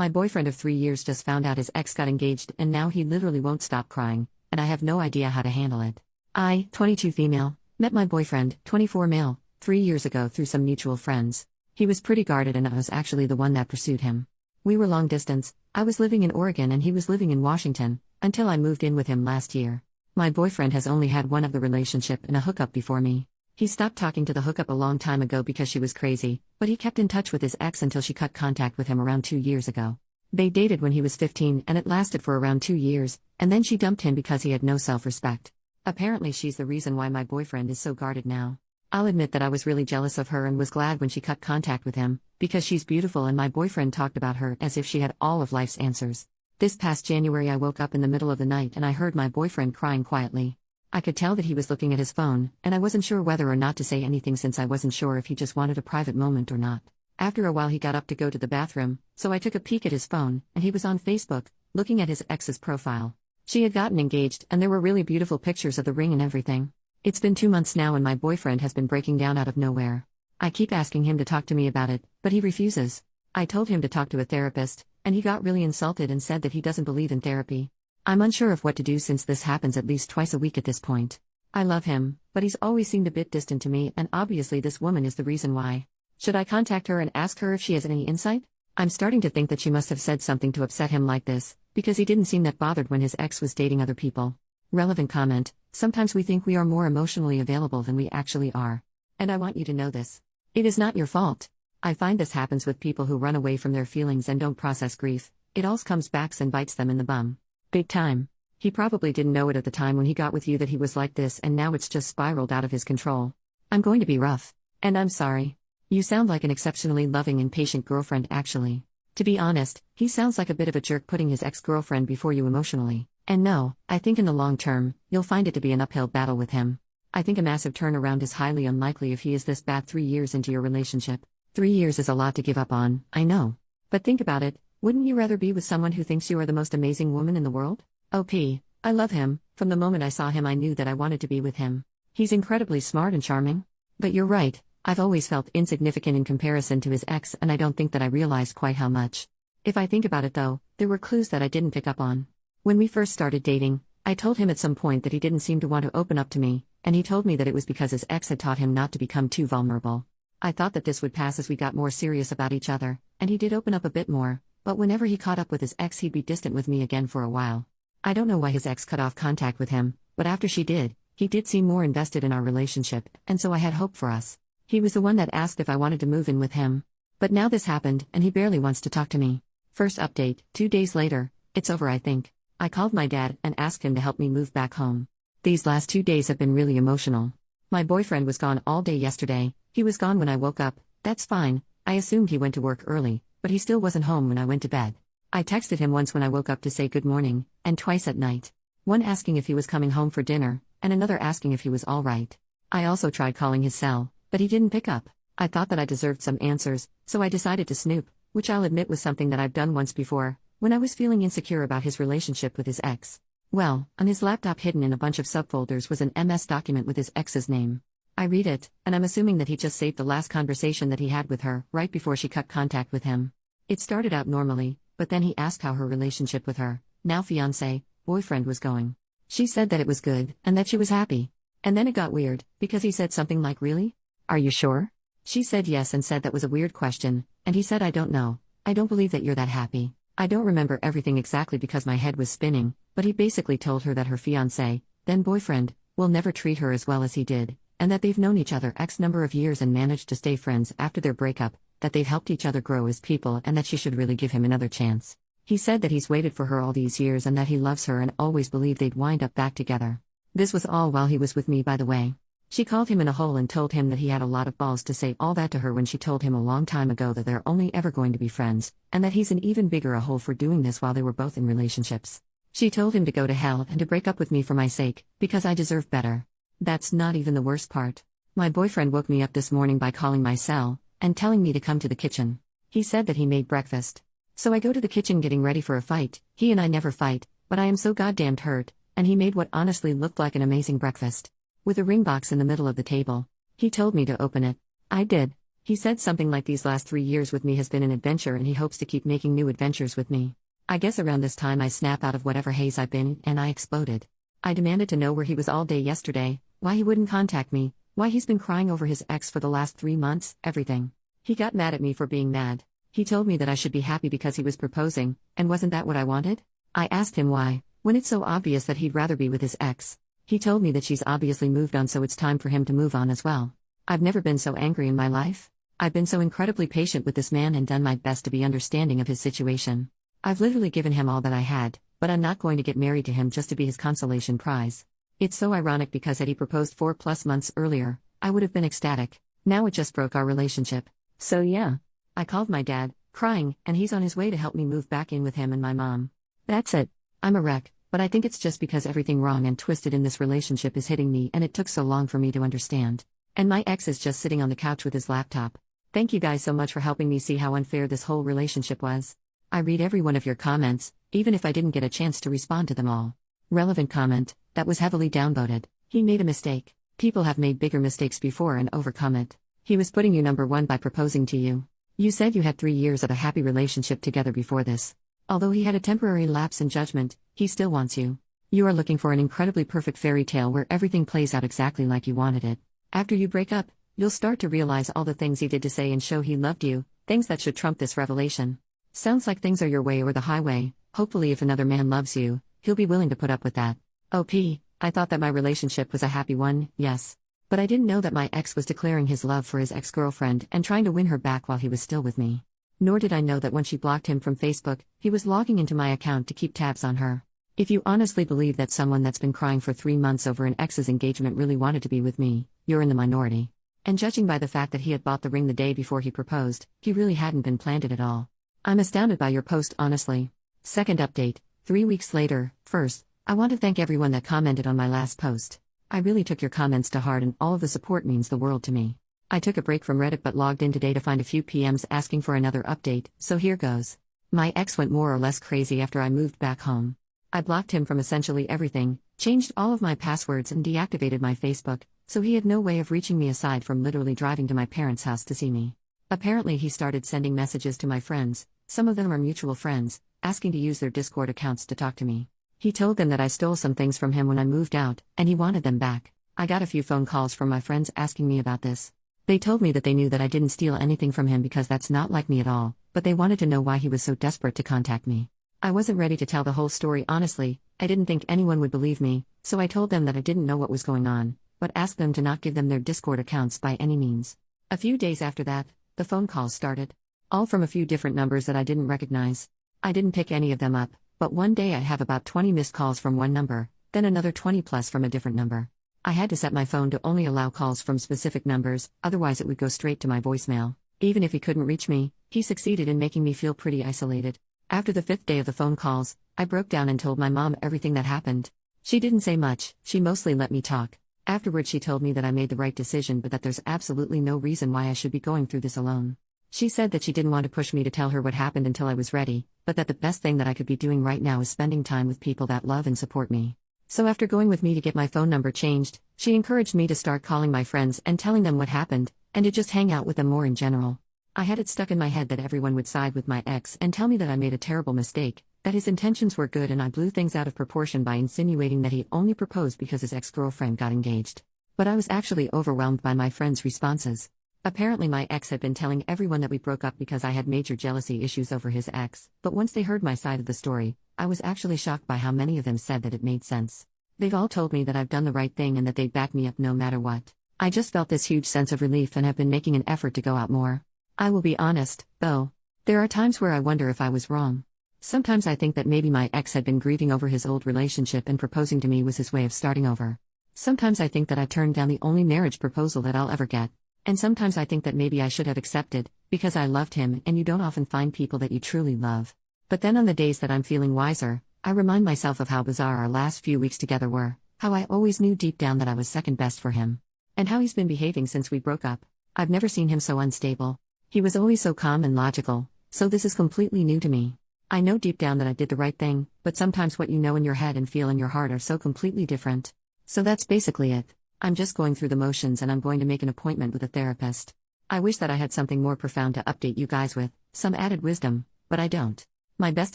My boyfriend of 3 years just found out his ex got engaged and now he literally won't stop crying, and I have no idea how to handle it. I, 22 female, met my boyfriend, 24 male, 3 years ago through some mutual friends. He was pretty guarded and I was actually the one that pursued him. We were long distance, I was living in Oregon and he was living in Washington, until I moved in with him last year. My boyfriend has only had one other relationship and a hookup before me. He stopped talking to the hookup a long time ago because she was crazy, but he kept in touch with his ex until she cut contact with him around 2 years ago. They dated when he was 15 and it lasted for around 2 years, and then she dumped him because he had no self-respect. Apparently she's the reason why my boyfriend is so guarded now. I'll admit that I was really jealous of her and was glad when she cut contact with him, because she's beautiful and my boyfriend talked about her as if she had all of life's answers. This past January I woke up in the middle of the night and I heard my boyfriend crying quietly. I could tell that he was looking at his phone, and I wasn't sure whether or not to say anything since I wasn't sure if he just wanted a private moment or not. After a while he got up to go to the bathroom, so I took a peek at his phone, and he was on Facebook, looking at his ex's profile. She had gotten engaged and there were really beautiful pictures of the ring and everything. It's been 2 months now and my boyfriend has been breaking down out of nowhere. I keep asking him to talk to me about it, but he refuses. I told him to talk to a therapist, and he got really insulted and said that he doesn't believe in therapy. I'm unsure of what to do since this happens at least twice a week at this point. I love him, but he's always seemed a bit distant to me and obviously this woman is the reason why. Should I contact her and ask her if she has any insight? I'm starting to think that she must have said something to upset him like this, because he didn't seem that bothered when his ex was dating other people. Relevant comment: sometimes we think we are more emotionally available than we actually are. And I want you to know this. It is not your fault. I find this happens with people who run away from their feelings and don't process grief. It all comes back and bites them in the bum. Big time. He probably didn't know it at the time when he got with you that he was like this and now it's just spiraled out of his control. I'm going to be rough. And I'm sorry. You sound like an exceptionally loving and patient girlfriend actually. To be honest, he sounds like a bit of a jerk putting his ex-girlfriend before you emotionally. And no, I think in the long term, you'll find it to be an uphill battle with him. I think a massive turnaround is highly unlikely if he is this bad 3 years into your relationship. 3 years is a lot to give up on, I know. But think about it. Wouldn't you rather be with someone who thinks you are the most amazing woman in the world? OP, I love him. From the moment I saw him I knew that I wanted to be with him. He's incredibly smart and charming. But you're right, I've always felt insignificant in comparison to his ex and I don't think that I realized quite how much. If I think about it though, there were clues that I didn't pick up on. When we first started dating, I told him at some point that he didn't seem to want to open up to me, and he told me that it was because his ex had taught him not to become too vulnerable. I thought that this would pass as we got more serious about each other, and he did open up a bit more. But whenever he caught up with his ex he'd be distant with me again for a while. I don't know why his ex cut off contact with him, but after she did, he did seem more invested in our relationship, and so I had hope for us. He was the one that asked if I wanted to move in with him. But now this happened, and he barely wants to talk to me. First update, 2 days later, it's over I think. I called my dad and asked him to help me move back home. These last 2 days have been really emotional. My boyfriend was gone all day yesterday, he was gone when I woke up, that's fine, I assumed he went to work early. But he still wasn't home when I went to bed. I texted him once when I woke up to say good morning, and twice at night. One asking if he was coming home for dinner, and another asking if he was all right. I also tried calling his cell, but he didn't pick up. I thought that I deserved some answers, so I decided to snoop, which I'll admit was something that I've done once before, when I was feeling insecure about his relationship with his ex. Well, on his laptop hidden in a bunch of subfolders was an MS document with his ex's name. I read it, and I'm assuming that he just saved the last conversation that he had with her, right before she cut contact with him. It started out normally, but then he asked how her relationship with her, now fiancé, boyfriend was going. She said that it was good, and that she was happy. And then it got weird, because he said something like really? Are you sure? She said yes and said that was a weird question, and he said I don't know, I don't believe that you're that happy. I don't remember everything exactly because my head was spinning, but he basically told her that her fiancé, then boyfriend, will never treat her as well as he did, and that they've known each other X number of years and managed to stay friends after their breakup, that they've helped each other grow as people and that she should really give him another chance. He said that he's waited for her all these years and that he loves her and always believed they'd wind up back together. This was all while he was with me, by the way. She called him in a hole and told him that he had a lot of balls to say all that to her when she told him a long time ago that they're only ever going to be friends, and that he's an even bigger a hole for doing this while they were both in relationships. She told him to go to hell and to break up with me for my sake, because I deserve better. That's not even the worst part. My boyfriend woke me up this morning by calling my cell, and telling me to come to the kitchen. He said that he made breakfast. So I go to the kitchen getting ready for a fight. He and I never fight, but I am so goddamned hurt, and he made what honestly looked like an amazing breakfast. With a ring box in the middle of the table. He told me to open it. I did. He said something like these last 3 years with me has been an adventure and he hopes to keep making new adventures with me. I guess around this time I snap out of whatever haze I've been in and I exploded. I demanded to know where he was all day yesterday, why he wouldn't contact me, why he's been crying over his ex for the last 3 months, everything. He got mad at me for being mad. He told me that I should be happy because he was proposing, and wasn't that what I wanted? I asked him why, when it's so obvious that he'd rather be with his ex. He told me that she's obviously moved on, so it's time for him to move on as well. I've never been so angry in my life. I've been so incredibly patient with this man and done my best to be understanding of his situation. I've literally given him all that I had, but I'm not going to get married to him just to be his consolation prize. It's so ironic because had he proposed 4+ months earlier, I would have been ecstatic. Now it just broke our relationship. So yeah. I called my dad, crying, and he's on his way to help me move back in with him and my mom. That's it. I'm a wreck, but I think it's just because everything wrong and twisted in this relationship is hitting me and it took so long for me to understand. And my ex is just sitting on the couch with his laptop. Thank you guys so much for helping me see how unfair this whole relationship was. I read every one of your comments, even if I didn't get a chance to respond to them all. Relevant comment, that was heavily downvoted. He made a mistake. People have made bigger mistakes before and overcome it. He was putting you number one by proposing to you. You said you had 3 years of a happy relationship together before this. Although he had a temporary lapse in judgment, he still wants you. You are looking for an incredibly perfect fairy tale where everything plays out exactly like you wanted it. After you break up, you'll start to realize all the things he did to say and show he loved you, things that should trump this revelation. Sounds like things are your way or the highway. Hopefully if another man loves you, he'll be willing to put up with that. OP, I thought that my relationship was a happy one, yes. But I didn't know that my ex was declaring his love for his ex-girlfriend and trying to win her back while he was still with me. Nor did I know that when she blocked him from Facebook, he was logging into my account to keep tabs on her. If you honestly believe that someone that's been crying for 3 months over an ex's engagement really wanted to be with me, you're in the minority. And judging by the fact that he had bought the ring the day before he proposed, he really hadn't been planned it at all. I'm astounded by your post, honestly. Second update, 3 weeks later. First, I want to thank everyone that commented on my last post. I really took your comments to heart and all of the support means the world to me. I took a break from Reddit but logged in today to find a few PMs asking for another update, so here goes. My ex went more or less crazy after I moved back home. I blocked him from essentially everything, changed all of my passwords and deactivated my Facebook, so he had no way of reaching me aside from literally driving to my parents' house to see me. Apparently he started sending messages to my friends, some of them are mutual friends, asking to use their Discord accounts to talk to me. He told them that I stole some things from him when I moved out, and he wanted them back. I got a few phone calls from my friends asking me about this. They told me that they knew that I didn't steal anything from him because that's not like me at all, but they wanted to know why he was so desperate to contact me. I wasn't ready to tell the whole story honestly, I didn't think anyone would believe me, so I told them that I didn't know what was going on, but asked them to not give them their Discord accounts by any means. A few days after that, the phone calls started. All from a few different numbers that I didn't recognize. I didn't pick any of them up, but one day I have about 20 missed calls from one number, then another 20 plus from a different number. I had to set my phone to only allow calls from specific numbers, otherwise it would go straight to my voicemail. Even if he couldn't reach me, he succeeded in making me feel pretty isolated. After the 5th day of the phone calls, I broke down and told my mom everything that happened. She didn't say much, she mostly let me talk. Afterward she told me that I made the right decision but that there's absolutely no reason why I should be going through this alone. She said that she didn't want to push me to tell her what happened until I was ready, but that the best thing that I could be doing right now is spending time with people that love and support me. So after going with me to get my phone number changed, she encouraged me to start calling my friends and telling them what happened, and to just hang out with them more in general. I had it stuck in my head that everyone would side with my ex and tell me that I made a terrible mistake, that his intentions were good and I blew things out of proportion by insinuating that he only proposed because his ex-girlfriend got engaged. But I was actually overwhelmed by my friends' responses. Apparently my ex had been telling everyone that we broke up because I had major jealousy issues over his ex, but once they heard my side of the story, I was actually shocked by how many of them said that it made sense. They've all told me that I've done the right thing and that they'd back me up no matter what. I just felt this huge sense of relief and have been making an effort to go out more. I will be honest, though. There are times where I wonder if I was wrong. Sometimes I think that maybe my ex had been grieving over his old relationship and proposing to me was his way of starting over. Sometimes I think that I turned down the only marriage proposal that I'll ever get. And sometimes I think that maybe I should have accepted, because I loved him and you don't often find people that you truly love. But then on the days that I'm feeling wiser, I remind myself of how bizarre our last few weeks together were, how I always knew deep down that I was second best for him. And how he's been behaving since we broke up. I've never seen him so unstable. He was always so calm and logical, so this is completely new to me. I know deep down that I did the right thing, but sometimes what you know in your head and feel in your heart are so completely different. So that's basically it. I'm just going through the motions and I'm going to make an appointment with a therapist. I wish that I had something more profound to update you guys with, some added wisdom, but I don't. My best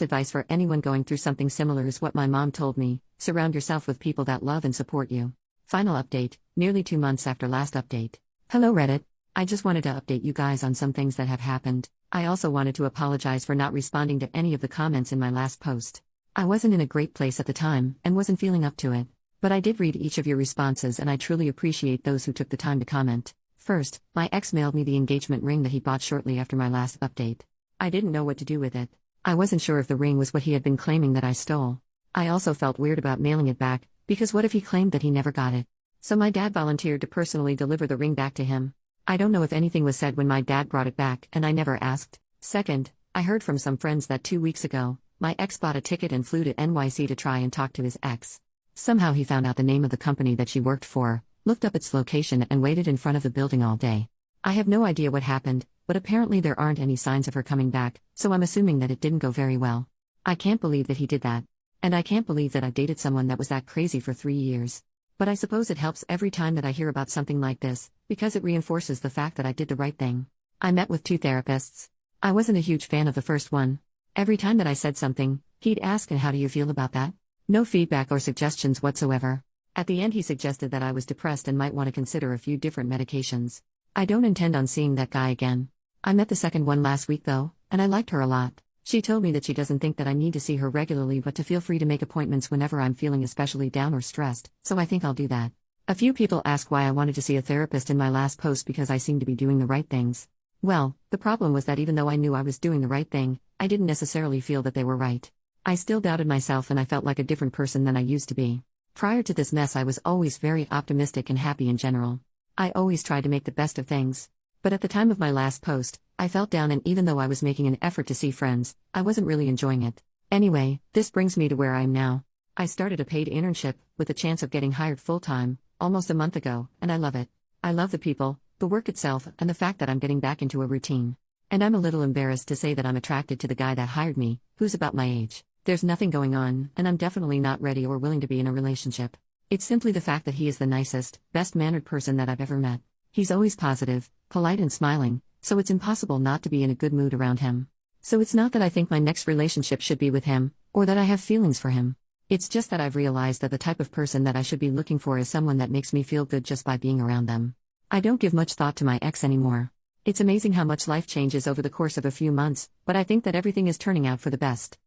advice for anyone going through something similar is what my mom told me: surround yourself with people that love and support you. Final update, nearly 2 months after last update. Hello Reddit. I just wanted to update you guys on some things that have happened. I also wanted to apologize for not responding to any of the comments in my last post. I wasn't in a great place at the time and wasn't feeling up to it. But I did read each of your responses and I truly appreciate those who took the time to comment. First, my ex mailed me the engagement ring that he bought shortly after my last update. I didn't know what to do with it. I wasn't sure if the ring was what he had been claiming that I stole. I also felt weird about mailing it back, because what if he claimed that he never got it? So my dad volunteered to personally deliver the ring back to him. I don't know if anything was said when my dad brought it back, and I never asked. Second, I heard from some friends that 2 weeks ago, my ex bought a ticket and flew to NYC to try and talk to his ex. Somehow he found out the name of the company that she worked for, looked up its location and waited in front of the building all day. I have no idea what happened, but apparently there aren't any signs of her coming back, so I'm assuming that it didn't go very well. I can't believe that he did that. And I can't believe that I dated someone that was that crazy for 3 years. But I suppose it helps every time that I hear about something like this, because it reinforces the fact that I did the right thing. I met with 2 therapists. I wasn't a huge fan of the first one. Every time that I said something, he'd ask, "And how do you feel about that?" No feedback or suggestions whatsoever. At the end he suggested that I was depressed and might want to consider a few different medications. I don't intend on seeing that guy again. I met the second one last week though, and I liked her a lot. She told me that she doesn't think that I need to see her regularly but to feel free to make appointments whenever I'm feeling especially down or stressed, so I think I'll do that. A few people ask why I wanted to see a therapist in my last post because I seem to be doing the right things. Well, the problem was that even though I knew I was doing the right thing, I didn't necessarily feel that they were right. I still doubted myself and I felt like a different person than I used to be. Prior to this mess I was always very optimistic and happy in general. I always tried to make the best of things. But at the time of my last post, I felt down and even though I was making an effort to see friends, I wasn't really enjoying it. Anyway, this brings me to where I am now. I started a paid internship, with the chance of getting hired full-time, almost a month ago, and I love it. I love the people, the work itself, and the fact that I'm getting back into a routine. And I'm a little embarrassed to say that I'm attracted to the guy that hired me, who's about my age. There's nothing going on, and I'm definitely not ready or willing to be in a relationship. It's simply the fact that he is the nicest, best-mannered person that I've ever met. He's always positive, polite and smiling, so it's impossible not to be in a good mood around him. So it's not that I think my next relationship should be with him, or that I have feelings for him. It's just that I've realized that the type of person that I should be looking for is someone that makes me feel good just by being around them. I don't give much thought to my ex anymore. It's amazing how much life changes over the course of a few months, but I think that everything is turning out for the best.